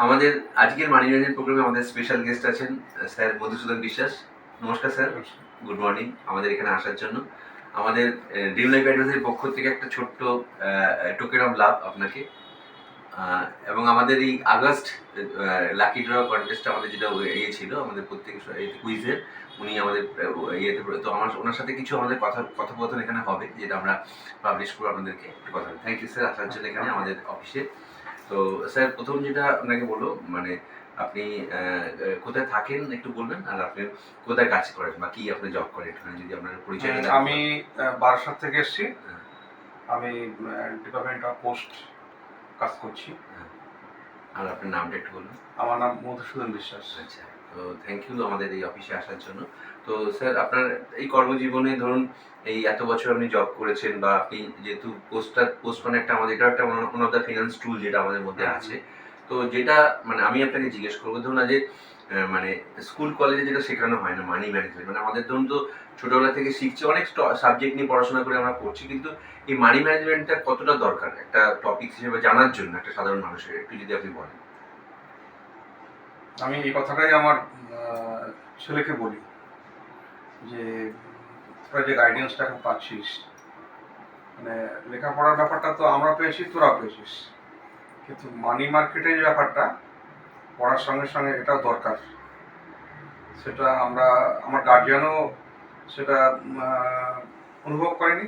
আমাদের আজকের money management প্রোগ্রামে আমাদের স্পেশাল গেস্ট আছেন স্যার মধুসূদন বিশ্বাস। নমস্কার স্যার, গুড মর্নিং আমাদের এখানে আসার জন্য। আমাদের ড্রিম লাইফ অ্যাডভাইজারের পক্ষ থেকে একটা ছোট্ট টোকেন অফ লাভ আপনাকে। এবং আমাদের এই আগস্ট লাকি ড্র কন্টেস্ট আমাদের যেটা ইয়ে ছিল আমাদের প্রত্যেক কুইজের, উনি আমাদের ইয়েতে, তো আমার ওনার সাথে কিছু আমাদের কথোপকথন এখানে হবে, যেটা আমরা পাবলিশ করবো আপনাদেরকে একটু কথা। থ্যাংক ইউ স্যার আসার জন্য এখানে আমাদের অফিসে। তো স্যার প্রথম যেটা আপনাকে বলবো, মানে আপনি কোথায় থাকেন একটু বলবেন, আর আপনি কোথায় কাজ করেন বা কি আপনি জব করেন, এখানে যদি আপনার পরিচয়। আমি বারাসাত থেকে এসেছি। আমি ডিপার্টমেন্ট অফ পোস্ট কাজ করছি। আর আপনার নামটা একটু বলুন। আমার নাম মধুসূদন বিশ্বাস। আচ্ছা, তো থ্যাংক ইউ আমাদের এই অফিসে আসার জন্য। তো স্যার আপনার এই কর্মজীবনে ধরুন এই এত বছর আপনি জব করেছেন, বা আপনি যেহেতু পোস্ট মানে একটা আমাদের এটা একটা ওয়ান অফ দ্য ফিনান্স টুল যেটা আমাদের মধ্যে আছে, তো যেটা মানে আমি আপনাকে জিজ্ঞেস করবো, ধরুন যে মানে স্কুল কলেজে যেটা শেখানো হয় না মানি ম্যানেজমেন্ট, মানে আমাদের ধরুন তো ছোটবেলা থেকে শিখছি, অনেক সাবজেক্ট নিয়ে পড়াশোনা করে আমরা করছি, কিন্তু এই মানি ম্যানেজমেন্টটা কতটা দরকার একটা টপিক হিসেবে জানার জন্য একটা সাধারণ মানুষের, একটু যদি আপনি বলেন। আমি এই কথাটাই আমার ছেলেকে বলি যে তোরা যে গাইডেন্সটা এখন পাচ্ছিস, মানে লেখাপড়ার ব্যাপারটা তো আমরা পেয়েছি, তোরা পেয়েছিস, কিন্তু মানি মার্কেটের যে ব্যাপারটা পড়ার সঙ্গে সঙ্গে এটাও দরকার। সেটা আমার গার্জিয়ানও সেটা অনুভব করেনি,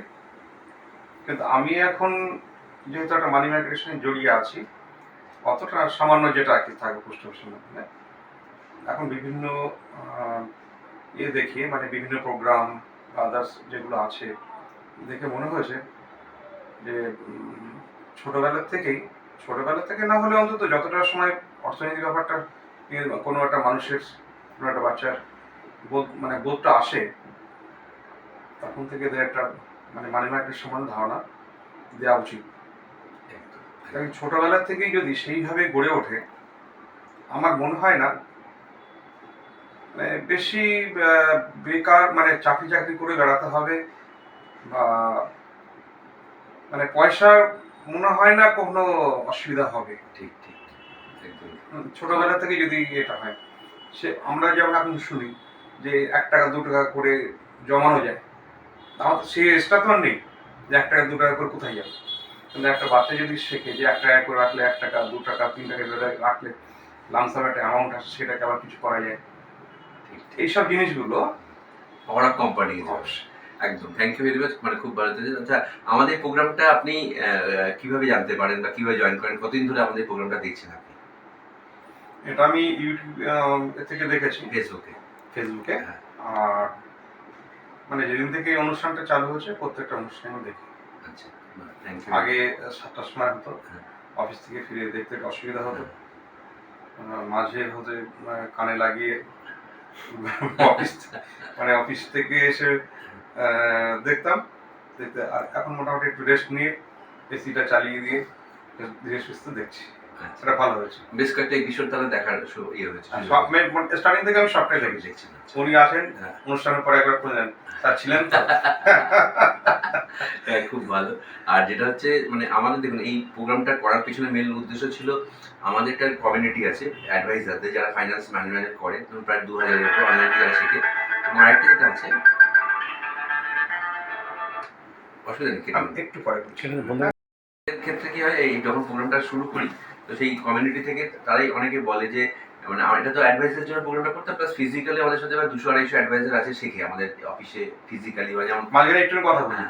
কিন্তু আমি এখন যেহেতু একটা মানি মার্কেটের সঙ্গে জড়িয়ে আছি, অতটা সামান্য যেটা আর কি থাকে পোস্ট অফিসের মধ্যে, এখন বিভিন্ন দেখি, মানে বিভিন্ন প্রোগ্রাম আদার্স যেগুলো আছে দেখে মনে হয়েছে যে ছোটবেলা থেকে না হলে অন্তত যতটা সময় অর্থনৈতিক ব্যাপারটা কোনো একটা মানুষের, কোনো একটা বাচ্চার বোধটা আসে, তখন থেকে এদের একটা মানে মানি মার্কেটের সম্বন্ধে ধারণা দেওয়া উচিত। কারণ ছোটবেলা থেকেই যদি সেইভাবে গড়ে ওঠে, আমার মনে হয় না মানে বেশি বেকার মানে চাকরি করে বেড়াতে হবে, বা মানে পয়সার মনে হয় না কোনো অসুবিধা হবে। ঠিক ঠিক, ছোটবেলা থেকে যদি এটা হয়, আমরা যেমন এখন শুনি যে 1 টাকা 2 টাকা করে জমানো যায়, আমার তো সেই এক্সট্রা তো আর নেই যে 1 টাকা 2 টাকা করে কোথায় যাবে। কিন্তু একটা বাচ্চা যদি শেখে যে 1 টাকা করে রাখলে 1 টাকা 2 টাকা 3 টাকা রাখলে লামসাম একটা অ্যামাউন্ট আসে, সেটাকে আবার কিছু করা যায়, এইসব জিনিসগুলো পাওয়ার কোম্পানি একদম। থ্যাংক ইউ ভেরি মাচ, মানে খুব ভালো। আচ্ছা, আমাদের প্রোগ্রামটা আপনি কিভাবে জানতে পারেন বা কিভাবে জয়েন করেন, কতদিন ধরে আমাদের প্রোগ্রামটা দেখছেন আপনি? এটা আমি ইউটিউব থেকে দেখেছি, ফেসবুকে। আর মানে যেদিন থেকে এই অনুষ্ঠানটা চালু হয়েছে প্রত্যেকটা অনুষ্ঠান আমি দেখি। আচ্ছা, থ্যাংক ইউ। আগে 7টার সময় হতো, অফিস থেকে ফিরে দেখতে অসুবিধা হতো, মাঝে হতে কানে লাগিয়ে অফিস থেকে এসে দেখতাম। আর এখন মোটামুটি একটু রেস্ট নিয়ে এসিটা চালিয়ে দিয়ে ধীরে সুস্থ দেখছি। সেটা ভালো হয়েছে। বেশ কয়েকটা এপিসোড তাহলে দেখার ইয়ে হয়েছে। স্টার্টিং থেকে আমি সবটাই দেখছি। উনি আসেন অনুষ্ঠানের পরে একবার খুঁজলেন, স্যার ছিলেন তো। খুব ভালো। আর যেটা হচ্ছে মানে আমাদের দেখুন এই প্রোগ্রামটা করার পিছনে মেন উদ্দেশ্য ছিল, আমাদের একটা কমিউনিটি আছে অ্যাডভাইজারদের যারা ফাইন্যান্স ম্যানেজমেন্ট করে, প্রায় 2000 এর উপর অনলাইন যারা শেখে। এবং আরেকটা যেটা আছে, অসুবিধা নেই একটু পরে ক্ষেত্রে কি হয়, এই যখন প্রোগ্রামটা শুরু করি, তো সেই কমিউনিটি থেকে তারাই অনেকে বলে যে মানে এটা তো অ্যাডভাইসের জন্য প্রোগ্রামটা করতে, প্লাস ফিজিক্যালি আমাদের সাথে 200-250 অ্যাডভাইজার আছে শেখে আমাদের অফিসে ফিজিক্যালি, বা যেমন মাঝখানে একটু কথা বলি।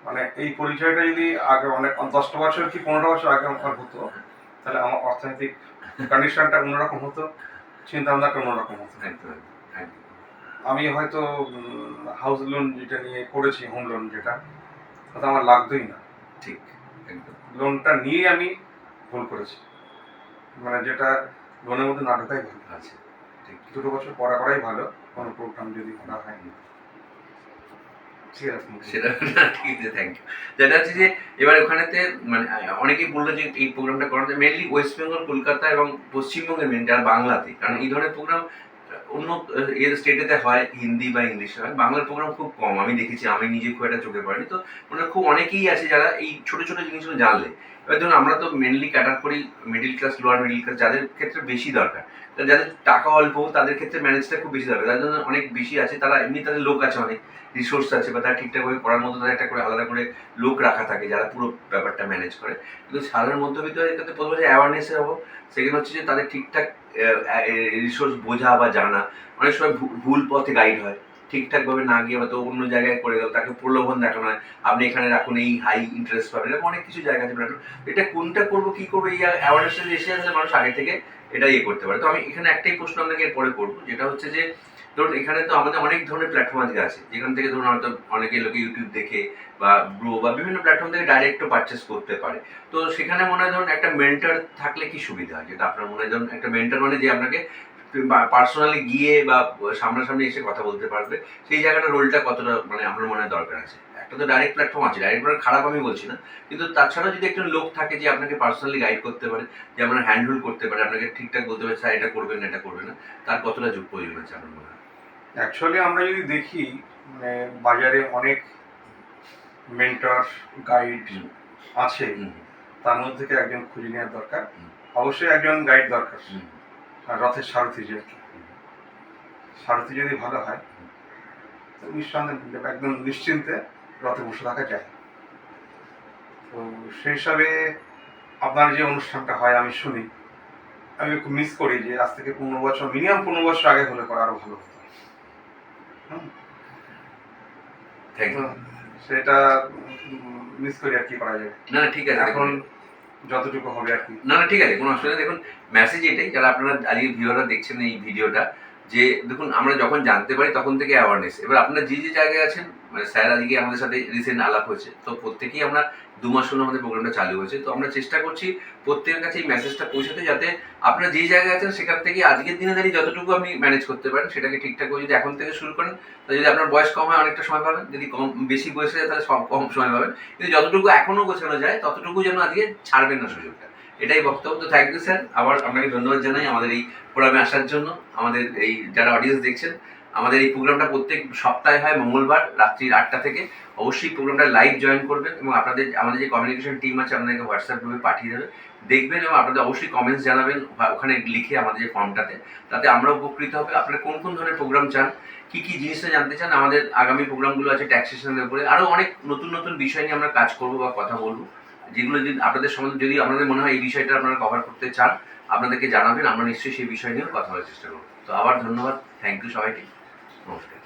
মানে এই পরিচয়টা যদি আগে অনেক 10টা বছর কি 15 বছর আগে আমার হতো, তাহলে আমার অর্থনৈতিক কন্ডিশনটা অন্যরকম হতো, চিন্তা ভাবনাটা অন্যরকম হতো। আমি হয়তো হাউস লোন যেটা নিয়ে করেছি, হোম লোন যেটা, ওটা আমার লাগতোই না। ঠিক, একদম লোনটা নিয়ে আমি ভুল করেছি, মানে যেটা লোনের মধ্যে না ঢোকাই ভালো আছে। ঠিক, 2 বছর পড়া করাই ভালো, কোনো প্রোগ্রাম যদি করা হয়। সেটা ঠিক আছে, থ্যাংক ইউ। যেটা হচ্ছে যে এবার ওখানেতে মানে অনেকেই বললো যে এই প্রোগ্রামটা করাতে মেনলি ওয়েস্ট বেঙ্গল, কলকাতা এবং পশ্চিমবঙ্গের মেন যারা বাংলাতে, কারণ এই ধরনের প্রোগ্রাম অন্য স্টেটেতে হয় হিন্দি বা ইংলিশে হয়, বাংলার প্রোগ্রাম খুব কম আমি দেখেছি, আমি নিজে খুব একটা চোখে পড়েনি। তো খুব অনেকেই আছে যারা এই ছোট ছোট জিনিসগুলো জানলে এবার ধরুন আমরা তো মেনলি ক্যাটার করি middle class, lower middle class, যাদের ক্ষেত্রে বেশি দরকার, যাদের টাকা অল্প তাদের ক্ষেত্রে ম্যানেজটা খুব বেশি দরকার, যাদের জন্য অনেক বেশি আছে, তারা এমনি তাদের লোক আছে, অনেক রিসোর্স আছে, বা তারা ঠিকঠাকভাবে করার মতো তাদের একটা করে আলাদা করে লোক রাখা থাকে যারা পুরো ব্যাপারটা ম্যানেজ করে। কিন্তু সাধারণ মধ্যবিত্ত ক্ষেত্রে প্রথম হচ্ছে অ্যাওয়ারনেসের অভাব, সেকেন্ড হচ্ছে যে তাদের ঠিকঠাক রিসোর্স বোঝা বা জানা, অনেক সময় ভুল পথে গাইড হয়, ঠিকঠাকভাবে না গিয়ে হয়তো অন্য জায়গায় করে গেল, তাকে প্রলোভন দেখানো হয়, আপনি এখানে রাখুন এই হাই ইন্টারেস্ট পাবেন, এরকম অনেক কিছু জায়গা আছে। এটা কোনটা করবো কি করবো এই অ্যাওয়ারনেসটা এসে আসলে মানুষ আগে থেকে এটা ইয়ে করতে পারে। তো আমি এখানে একটাই প্রশ্ন আপনাকে এরপরে করবো, যেটা হচ্ছে যে ধরুন এখানে তো আমাদের অনেক ধরনের প্ল্যাটফর্ম আজকে আছে, যেখান থেকে ধরুন হয়তো অনেকে লোকে ইউটিউব দেখে বা ব্রো বা বিভিন্ন প্ল্যাটফর্ম থেকে ডাইরেক্টও পারচেস করতে পারে। তো সেখানে মনে হয় ধরুন একটা মেন্টর থাকলে কি সুবিধা হয়, যেটা আপনার মনে হয় ধরুন একটা মেন্টর মানে যে আপনাকে পার্সোনালি গিয়ে বা সামনাসামনি এসে কথা বলতে পারবে, সেই জায়গাটা রোলটা কতটা মানে আমার মনে হয় দরকার আছে। একটা তো ডাইরেক্ট প্ল্যাটফর্ম আছে, ডাইরেক্ট প্ল্যাটফর্ম খারাপ আমি বলছি না, কিন্তু তাছাড়াও যদি একজন লোক থাকে যে আপনাকে পার্সোনালি গাইড করতে পারে, যে আপনার হ্যান্ডেল করতে পারে, আপনাকে ঠিকঠাক বলতে পারে স্যার এটা করবেন না এটা করবেন না, তার কতটা প্রয়োজন আছে আমার মনে হয়? অ্যাকচুয়ালি আমরা যদি দেখি মানে বাজারে অনেক মেন্টর গাইড আছে, তার মধ্যে থেকে একজন খুঁজে নেওয়ার দরকার। অবশ্যই একজন গাইড দরকার, আর রথের সারথি যে সারথি যদি ভালো হয় তো নিঃসন্দেহে একদম নিশ্চিন্তে রথে বসে থাকা যায়। তো সেই হিসাবে আপনার যে অনুষ্ঠানটা হয় আমি শুনি, আমি খুব মিস করি যে আজ থেকে 15 বছর, মিনিমাম 15 বছর আগে হলে পরে আরো ভালো হতো। Thank you. সেটা মিস করি, আর কি করা যাবে। না না ঠিক আছে, এখন যতটুকু হবে আর কি। না না ঠিক আছে, কোনো অসুবিধা নেই। দেখুন মেসেজ এটাই, যারা আপনারা আজকে ভিউয়াররা দেখছেন এই ভিডিওটা, যে দেখুন আমরা যখন জানতে পারি তখন থেকে অ্যাওয়ারনেস, এবার আপনারা যে যে জায়গায় আছেন, মানে স্যার আজকে আমাদের সাথে রিসেন্ট আলাপ হয়েছে, তো প্রত্যেকেই আমরা 2 মাস হলো আমাদের প্রোগ্রামটা চালু হয়েছে, তো আমরা চেষ্টা করছি প্রত্যেকের কাছে এই মেসেজটা পৌঁছাতে, যাতে আপনারা যেই জায়গায় আছেন সেখান থেকে আজকের দিনে দাঁড়িয়ে যতটুকু আপনি ম্যানেজ করতে পারেন সেটাকে ঠিকঠাক করে যদি এখন থেকে শুরু করেন, তো যদি আপনার বয়স কম হয় অনেকটা সময় পাবেন, যদি কম বেশি বয়স হয়ে যায় তাহলে কম সময় পাবেন, কিন্তু যতটুকু এখনো গোছানো যায় ততটুকু যেন আজকে ছাড়বেন না সুযোগটা, এটাই বক্তব্য। তো থ্যাংক ইউ স্যার, আবার আপনাকে ধন্যবাদ জানাই আমাদের এই প্রোগ্রামে আসার জন্য। আমাদের এই যারা অডিয়েন্স দেখছেন, আমাদের এই প্রোগ্রামটা প্রত্যেক সপ্তাহে হয় মঙ্গলবার রাত্রি 8টা থেকে, অবশ্যই প্রোগ্রামটা লাইভ জয়েন করবেন, এবং আপনাদের আমাদের যে কমিউনিকেশন টিম আছে আপনাদেরকে হোয়াটসঅ্যাপ গ্রুপে পাঠিয়ে দেবে, দেখবেন, এবং আপনাদের অবশ্যই কমেন্টস জানাবেন ওখানে লিখে আমাদের যে ফর্মটাতে, তাতে আমরা উপকৃত হবে। আপনারা কোন কোন ধরনের প্রোগ্রাম চান, কি কি জিনিসটা জানতে চান, আমাদের আগামী প্রোগ্রামগুলো আছে ট্যাক্সেশনের উপরে, আরও অনেক নতুন নতুন বিষয় নিয়ে আমরা কাজ করবো বা কথা বলবো, যেগুলো যদি আপনাদের সম্বন্ধে যদি আপনাদের মনে হয় এই বিষয়টা আপনারা কভার করতে চান, আপনাদেরকে জানাবেন, আমরা নিশ্চয়ই সেই বিষয় নিয়েও কথা বলার চেষ্টা করবো। তো আবার ধন্যবাদ, থ্যাংক ইউ সবাইকে, নমস্কার।